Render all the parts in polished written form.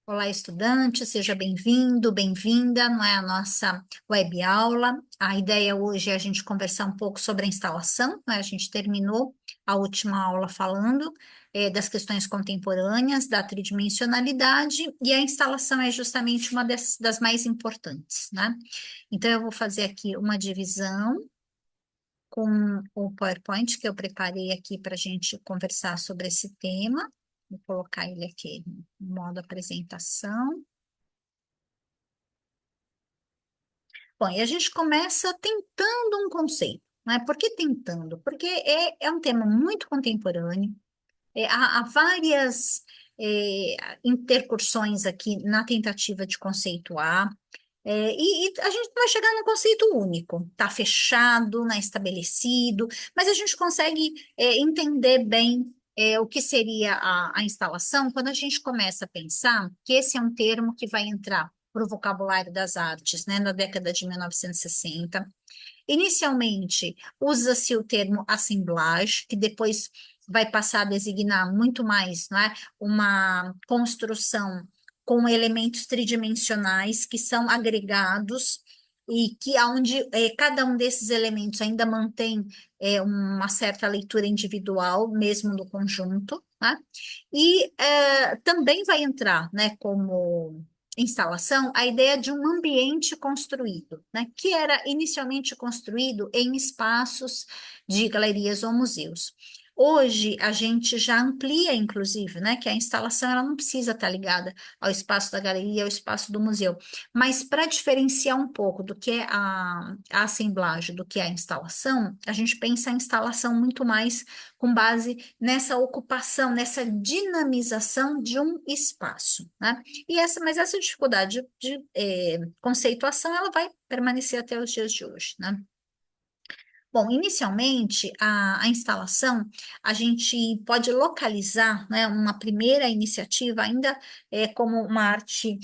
Olá, estudante, seja bem-vindo, bem-vinda, não é a nossa web aula. A ideia hoje é a gente conversar um pouco sobre a instalação, né? A gente terminou a última aula falando das questões contemporâneas, da tridimensionalidade, e a instalação é justamente uma das mais importantes, né? Então, eu vou fazer aqui uma divisão com o PowerPoint que eu preparei aqui para a gente conversar sobre esse tema. Vou colocar ele aqui no modo apresentação. Bom, e a gente começa tentando um conceito, né? Por que tentando? Porque é um tema muito contemporâneo, há várias intercursões aqui na tentativa de conceituar, e a gente não vai chegar num conceito único, tá fechado, né, estabelecido, mas a gente consegue entender bem o que seria a instalação quando a gente começa a pensar que esse é um termo que vai entrar para o vocabulário das artes, né, na década de 1960. Inicialmente, usa-se o termo assemblage, que depois vai passar a designar muito mais, não é, uma construção com elementos tridimensionais que são agregados e que aonde cada um desses elementos ainda mantém uma certa leitura individual, mesmo no conjunto, né? E também vai entrar, né, como instalação a ideia de um ambiente construído, né, que era inicialmente construído em espaços de galerias ou museus. Hoje a gente já amplia, inclusive, né, que a instalação ela não precisa estar ligada ao espaço da galeria, ao espaço do museu, mas para diferenciar um pouco do que é a assemblagem, do que é a instalação, a gente pensa a instalação muito mais com base nessa ocupação, nessa dinamização de um espaço, né? Mas essa dificuldade de conceituação, ela vai permanecer até os dias de hoje, né? Bom, inicialmente, a instalação, a gente pode localizar, né, uma primeira iniciativa ainda como uma arte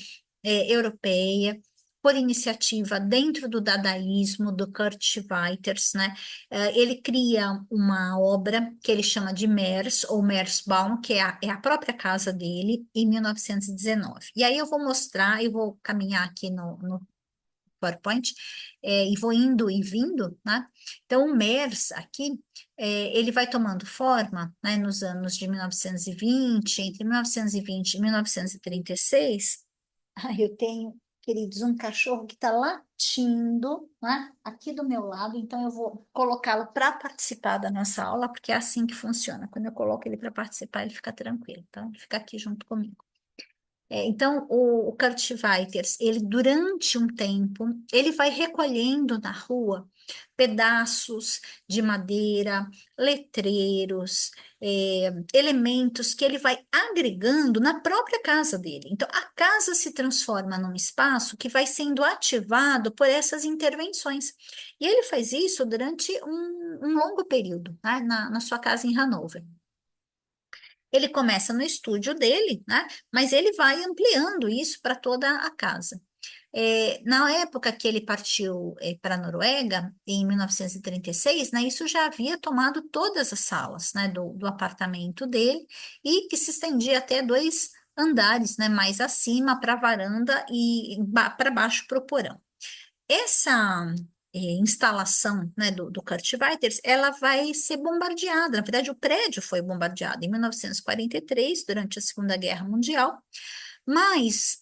europeia, por iniciativa dentro do dadaísmo, do Kurt Weiters, né? Ele cria uma obra que ele chama de Mers, ou Mersbaum, que é a própria casa dele, em 1919. E aí eu vou mostrar, eu vou caminhar aqui no PowerPoint, e vou indo e vindo, né? Então, o MERS aqui, ele vai tomando forma, né, nos anos de 1920, entre 1920 e 1936. Eu tenho, queridos, um cachorro que está latindo, né, aqui do meu lado, então eu vou colocá-lo para participar da nossa aula, porque é assim que funciona. Quando eu coloco ele para participar, ele fica tranquilo, tá? Ele fica aqui junto comigo. Então, o Kurt Weiters, ele durante um tempo, ele vai recolhendo na rua pedaços de madeira, letreiros, elementos que ele vai agregando na própria casa dele. Então, a casa se transforma num espaço que vai sendo ativado por essas intervenções. E ele faz isso durante um longo período, né, na sua casa em Hanover. Ele começa no estúdio dele, né? Mas ele vai ampliando isso para toda a casa. Na época que ele partiu para a Noruega, em 1936, né, isso já havia tomado todas as salas, né, do apartamento dele e que se estendia até dois andares, né, mais acima para a varanda e para baixo para o porão. Essa instalação, né, do Kurt Weiters, ela vai ser bombardeada. Na verdade, o prédio foi bombardeado em 1943, durante a Segunda Guerra Mundial, mas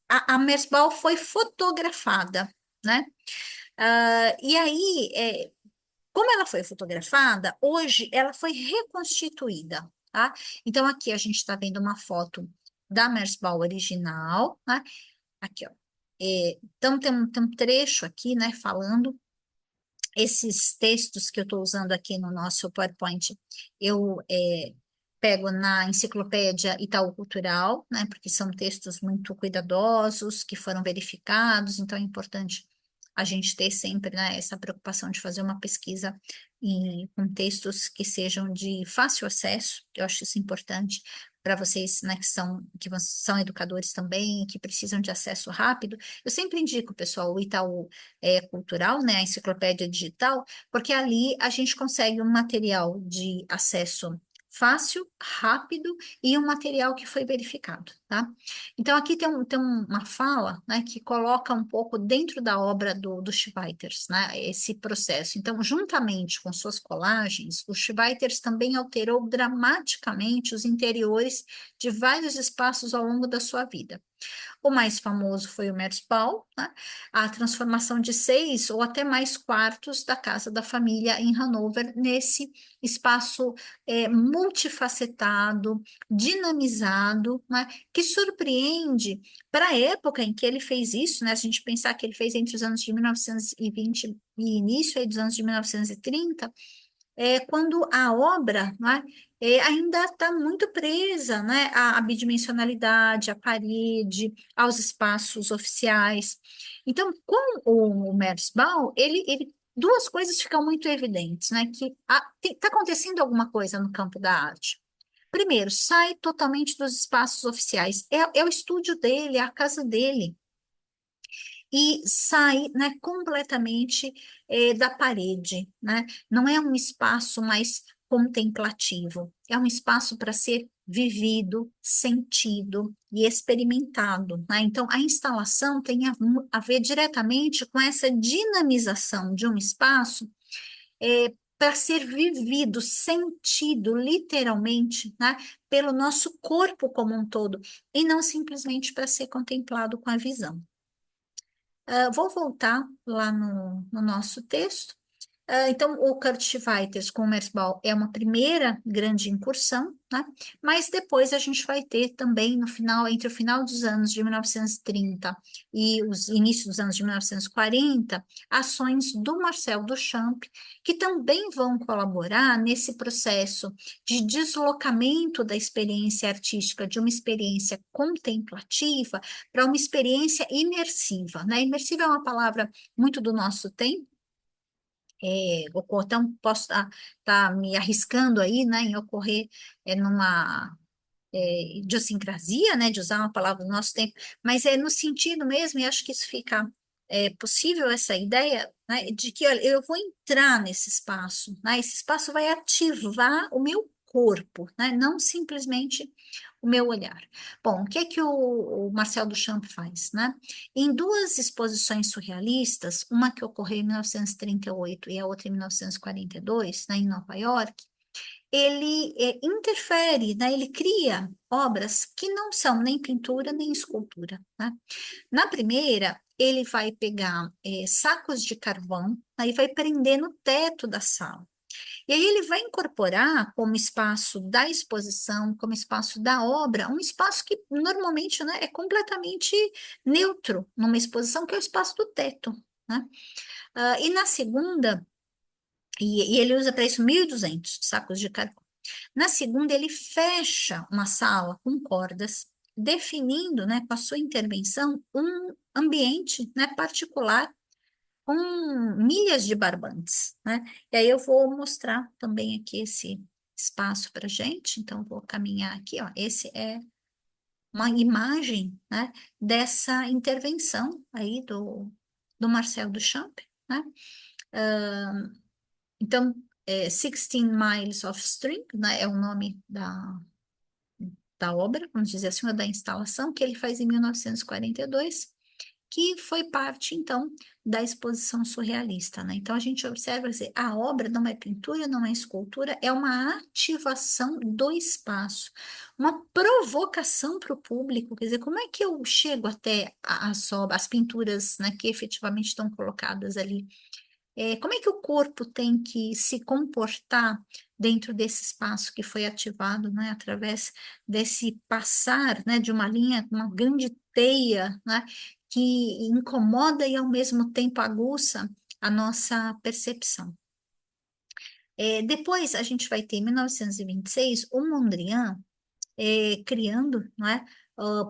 a Mersbau foi fotografada, né? E aí, como ela foi fotografada, hoje ela foi reconstituída, tá? Então, aqui a gente está vendo uma foto da Mersbau original, né? Aqui, ó. Então, tem um trecho aqui, né, falando esses textos que eu estou usando aqui no nosso PowerPoint, eu pego na Enciclopédia Itaú Cultural, né, porque são textos muito cuidadosos, que foram verificados, então é importante a gente ter sempre, né, essa preocupação de fazer uma pesquisa com textos que sejam de fácil acesso, eu acho isso importante para vocês, né, que são educadores também, que precisam de acesso rápido. Eu sempre indico, pessoal, o Itaú Cultural, né, a enciclopédia digital, porque ali a gente consegue um material de acesso fácil, rápido e um material que foi verificado, tá? Então, aqui tem uma fala, né, que coloca um pouco dentro da obra do Schweitzer, né, esse processo. Então, juntamente com suas colagens, o Schweitzer também alterou dramaticamente os interiores de vários espaços ao longo da sua vida. O mais famoso foi o Merzbau, né? A transformação de 6 ou até mais quartos da casa da família em Hanover, nesse espaço multifacetado, dinamizado, né? Que surpreende para a época em que ele fez isso, né? Se a gente pensar que ele fez entre os anos de 1920 e início aí dos anos de 1930, quando a obra, né, ainda está muito presa, né, à bidimensionalidade, à parede, aos espaços oficiais. Então, com o Merzbau, duas coisas ficam muito evidentes, né, que está acontecendo alguma coisa no campo da arte. Primeiro, sai totalmente dos espaços oficiais. É o estúdio dele, é a casa dele e sai, né, completamente da parede, né? Não é um espaço mais contemplativo, é um espaço para ser vivido, sentido e experimentado, né? Então, a instalação tem a ver diretamente com essa dinamização de um espaço para ser vivido, sentido, literalmente, né, pelo nosso corpo como um todo, e não simplesmente para ser contemplado com a visão. Vou voltar lá no nosso texto. Então, o Kurt Schweitzer com o Merzbau é uma primeira grande incursão, né? Mas depois a gente vai ter também no final, entre o final dos anos de 1930 e os inícios dos anos de 1940, ações do Marcel Duchamp, que também vão colaborar nesse processo de deslocamento da experiência artística de uma experiência contemplativa para uma experiência imersiva, né? Imersiva é uma palavra muito do nosso tempo, então posso estar me arriscando aí, né, em ocorrer numa idiosincrasia, né, de usar uma palavra do nosso tempo, mas é no sentido mesmo, e acho que isso fica possível, essa ideia, né, de que, olha, eu vou entrar nesse espaço, né, esse espaço vai ativar o meu corpo, né, não simplesmente o meu olhar. Bom, o que é que o Marcel Duchamp faz, né? Em duas exposições surrealistas, uma que ocorreu em 1938 e a outra em 1942, né, em Nova York, ele interfere, né? Ele cria obras que não são nem pintura nem escultura, né? Na primeira, ele vai pegar sacos de carvão, aí vai prender no teto da sala. E aí ele vai incorporar como espaço da exposição, como espaço da obra, um espaço que normalmente, né, é completamente neutro numa exposição, que é o espaço do teto, né? E na segunda, e ele usa para isso 1.200 sacos de carvão. Na segunda, ele fecha uma sala com cordas, definindo, né, com a sua intervenção, um ambiente, né, particular com milhas de barbantes, né? E aí eu vou mostrar também aqui esse espaço para gente, então vou caminhar aqui, ó. Esse é uma imagem, né, dessa intervenção aí do Marcel Duchamp, né? Então, 16 Miles of String, né, é o nome da obra, vamos dizer assim, ou da instalação, que ele faz em 1942, que foi parte, então, da exposição surrealista, né? Então, a gente observa, quer dizer, a obra não é pintura, não é escultura, é uma ativação do espaço, uma provocação para o público, quer dizer, como é que eu chego até as pinturas, né, que efetivamente estão colocadas ali? Como é que o corpo tem que se comportar dentro desse espaço que foi ativado, né, através desse passar, né, de uma linha, uma grande teia, né, que incomoda e ao mesmo tempo aguça a nossa percepção. Depois a gente vai ter, em 1926, o Mondrian criando, não é?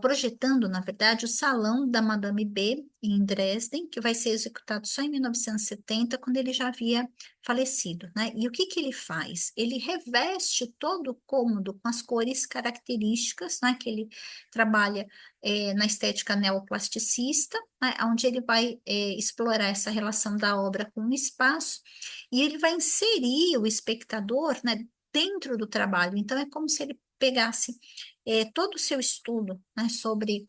Projetando, na verdade, o Salão da Madame B em Dresden, que vai ser executado só em 1970, quando ele já havia falecido, né? E o que que ele faz? Ele reveste todo o cômodo com as cores características, né? Que ele trabalha na estética neoplasticista, né? Onde ele vai explorar essa relação da obra com o espaço, e ele vai inserir o espectador, né, dentro do trabalho. Então, é como se ele pegasse todo o seu estudo, né, sobre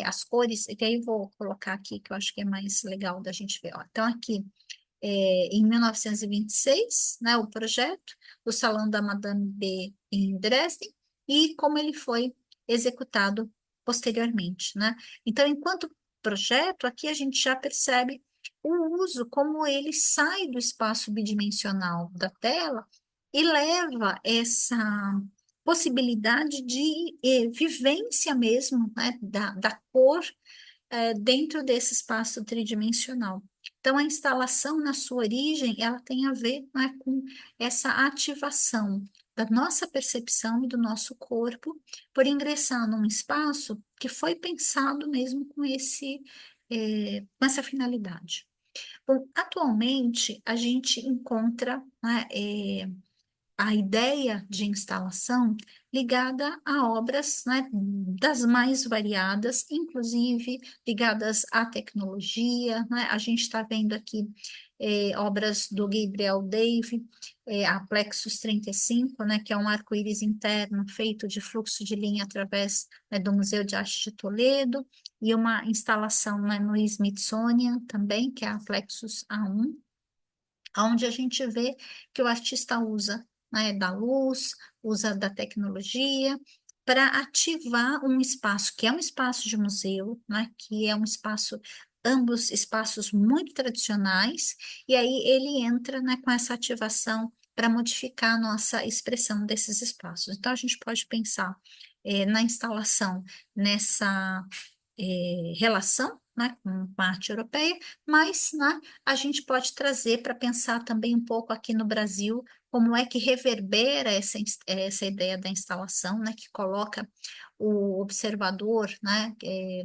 as cores, e aí eu vou colocar aqui, que eu acho que é mais legal da gente ver. Ó. Então, aqui, em 1926, né, o projeto do Salão da Madame B em Dresden, e como ele foi executado posteriormente, né? Então, enquanto projeto, aqui a gente já percebe o uso, como ele sai do espaço bidimensional da tela e leva essa possibilidade de vivência mesmo, né, da cor dentro desse espaço tridimensional. Então, a instalação, na sua origem, ela tem a ver, né, com essa ativação da nossa percepção e do nosso corpo por ingressar num espaço que foi pensado mesmo com com essa finalidade. Bom, atualmente, a gente encontra, né, a ideia de instalação ligada a obras, né, das mais variadas, inclusive ligadas à tecnologia, né? A gente está vendo aqui obras do Gabriel Dave, a Plexus 35, né, que é um arco-íris interno feito de fluxo de linha através, né, do Museu de Arte de Toledo, e uma instalação, né, no Smithsonian também, que é a Plexus A1, onde a gente vê que o artista usa, né, da luz, usa da tecnologia para ativar um espaço que é um espaço de museu, né, que é um espaço, ambos espaços muito tradicionais, e aí ele entra, né, com essa ativação para modificar a nossa expressão desses espaços. Então, a gente pode pensar na instalação, nessa relação, né, com a arte europeia, mas, né, a gente pode trazer para pensar também um pouco aqui no Brasil como é que reverbera essa ideia da instalação, né, que coloca o observador, né,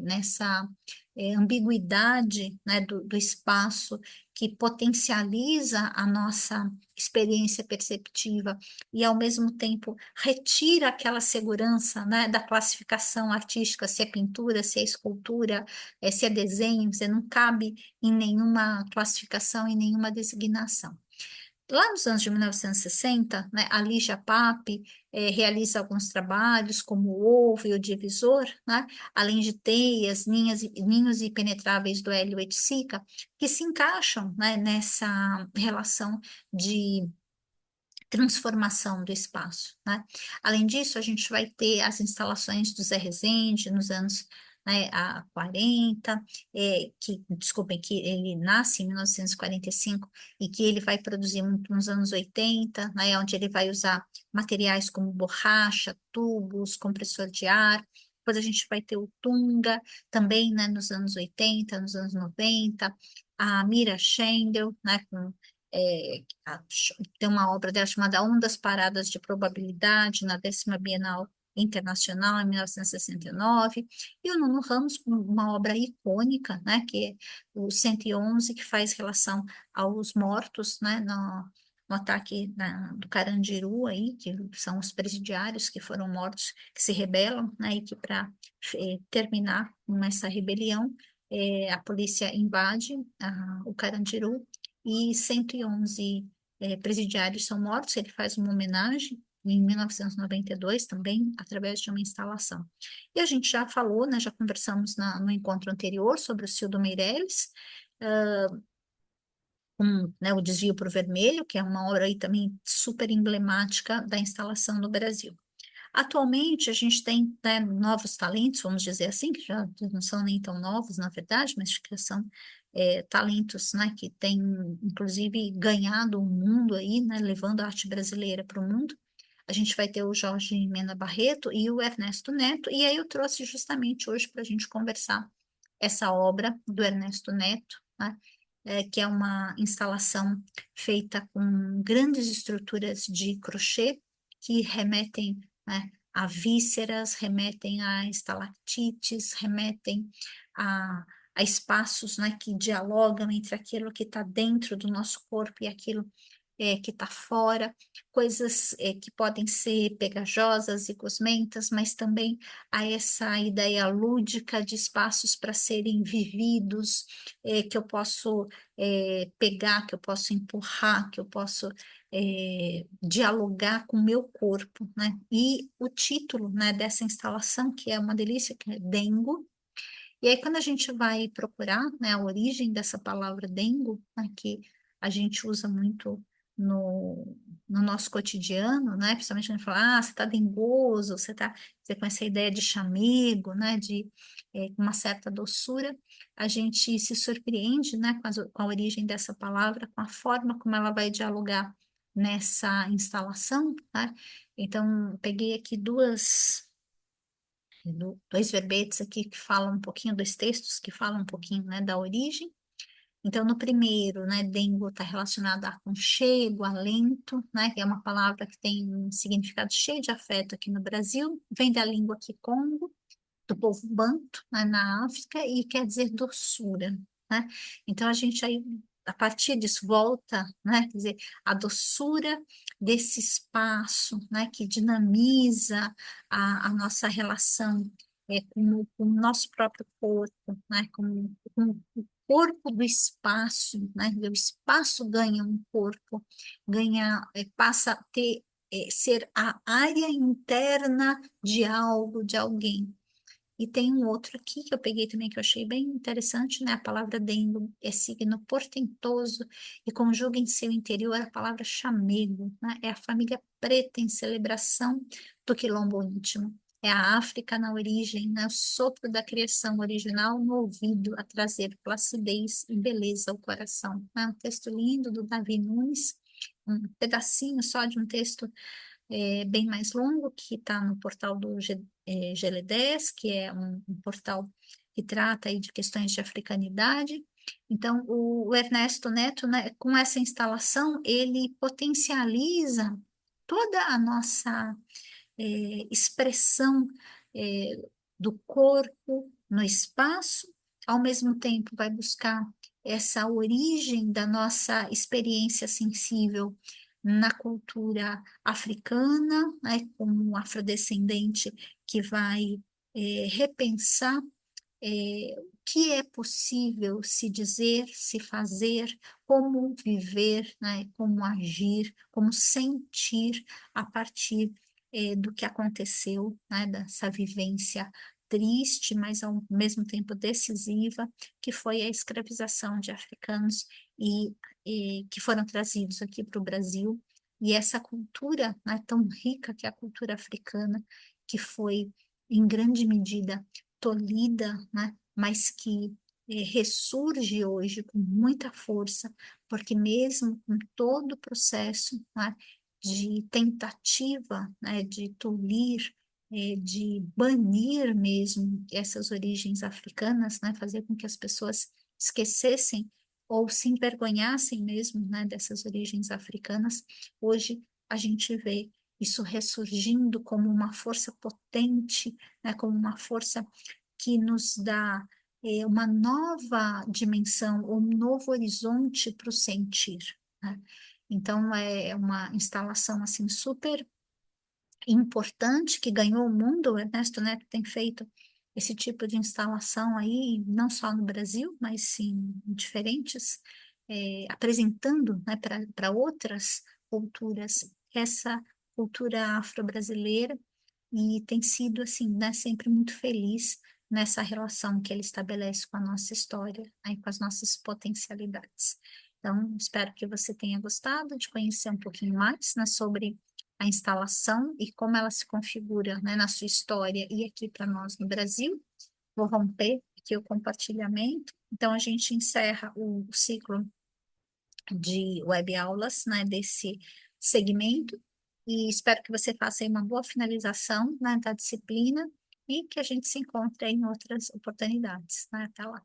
nessa ambiguidade, né, do espaço, que potencializa a nossa experiência perceptiva e, ao mesmo tempo, retira aquela segurança, né, da classificação artística, se é pintura, se é escultura, se é desenho, você não cabe em nenhuma classificação, em nenhuma designação. Lá nos anos de 1960, né, a Lígia Pape realiza alguns trabalhos, como o ovo e o divisor, né, além de teias, ninhos impenetráveis do Hélio Oiticica, que se encaixam, né, nessa relação de transformação do espaço, né? Além disso, a gente vai ter as instalações do Zé Rezende nos anos, né, 40, desculpem, que ele nasce em 1945 e que ele vai produzir muito nos anos 80, né, onde ele vai usar materiais como borracha, tubos, compressor de ar. Depois a gente vai ter o Tunga, também, né, nos anos 80, nos anos 90, a Mira Schendel, né, com tem uma obra dela chamada Um das Paradas de Probabilidade, na 10ª Bienal Internacional, em 1969, e o Nuno Ramos, com uma obra icônica, né, que é o 111, que faz relação aos mortos, né, no ataque do Carandiru, aí, que são os presidiários que foram mortos, que se rebelam, né, e que para terminar com essa rebelião, a polícia invade o Carandiru e 111 presidiários são mortos. Ele faz uma homenagem em 1992 também, através de uma instalação. E a gente já falou, né, já conversamos no encontro anterior sobre o Cildo Meirelles, né, o Desvio para o Vermelho, que é uma obra aí também super emblemática da instalação no Brasil. Atualmente, a gente tem, né, novos talentos, vamos dizer assim, que já não são nem tão novos, na verdade, mas que são talentos, né, que têm, inclusive, ganhado o mundo aí, né, levando a arte brasileira para o mundo. A gente vai ter o Jorge Mena Barreto e o Ernesto Neto, e aí eu trouxe justamente hoje para a gente conversar essa obra do Ernesto Neto, né, que é uma instalação feita com grandes estruturas de crochê que remetem, né, a vísceras, remetem a estalactites, remetem a, a espaços, né, que dialogam entre aquilo que está dentro do nosso corpo e aquilo que está fora, coisas que podem ser pegajosas e gosmentas, mas também há essa ideia lúdica de espaços para serem vividos, que eu posso pegar, que eu posso empurrar, que eu posso dialogar com o meu corpo, né? E o título, né, dessa instalação, que é uma delícia, que é Dengo. E aí, quando a gente vai procurar, né, a origem dessa palavra dengo, né, que a gente usa muito no nosso cotidiano, né, principalmente quando a gente fala, você está dengoso, você com essa ideia de chamego, né, de uma certa doçura, a gente se surpreende, né, com a origem dessa palavra, com a forma como ela vai dialogar nessa instalação, né? Então, peguei aqui dois verbetes aqui que falam um pouquinho, dois textos que falam um pouquinho, né, da origem. Então, no primeiro, né, dengo está relacionado a aconchego, alento, né, que é uma palavra que tem um significado cheio de afeto aqui no Brasil, vem da língua Kikongo, do povo Banto, né, na África, e quer dizer doçura, né? Então, a gente aí, a partir disso, volta, né, quer dizer, a doçura desse espaço, né, que dinamiza a nossa relação com o nosso próprio corpo, né, com o corpo do espaço, né, o espaço ganha um corpo, passa a ter, ser a área interna de algo, de alguém. E tem um outro aqui que eu peguei também que eu achei bem interessante, né? A palavra dendo é signo portentoso e conjuga em seu interior a palavra chamego, né? É a família preta em celebração do quilombo íntimo. É a África na origem, né? O sopro da criação original no ouvido, a trazer placidez e beleza ao coração. É um texto lindo do Davi Nunes, um pedacinho só de um texto bem mais longo, que está no portal do GL10, que é um portal que trata aí de questões de africanidade. Então, o Ernesto Neto, né, com essa instalação, ele potencializa toda a nossa expressão do corpo no espaço, ao mesmo tempo vai buscar essa origem da nossa experiência sensível na cultura africana, né, como um afrodescendente que vai repensar o que é possível se dizer, se fazer, como viver, né, como agir, como sentir a partir do que aconteceu, né, dessa vivência triste, mas ao mesmo tempo decisiva, que foi a escravização de africanos e que foram trazidos aqui para o Brasil. E essa cultura, né, tão rica que é a cultura africana, que foi, em grande medida, tolhida, né, mas que ressurge hoje com muita força, porque mesmo com todo o processo, né, de tentativa, né, de tolir, de banir mesmo essas origens africanas, né, fazer com que as pessoas esquecessem ou se envergonhassem mesmo, né, dessas origens africanas, hoje a gente vê isso ressurgindo como uma força potente, né, como uma força que nos dá uma nova dimensão, um novo horizonte para o sentir, né? Então, é uma instalação assim super importante que ganhou o mundo. O Ernesto Neto tem feito esse tipo de instalação aí, não só no Brasil, mas em diferentes, apresentando, né, para outras culturas essa cultura afro-brasileira, e tem sido assim, né, sempre muito feliz nessa relação que ele estabelece com a nossa história, aí, com as nossas potencialidades. Então, espero que você tenha gostado de conhecer um pouquinho mais, né, sobre a instalação e como ela se configura, né, na sua história e aqui para nós no Brasil. Vou romper aqui o compartilhamento. Então, a gente encerra o ciclo de web aulas, né, desse segmento, e espero que você faça aí uma boa finalização, né, da disciplina e que a gente se encontre aí em outras oportunidades, né? Até lá.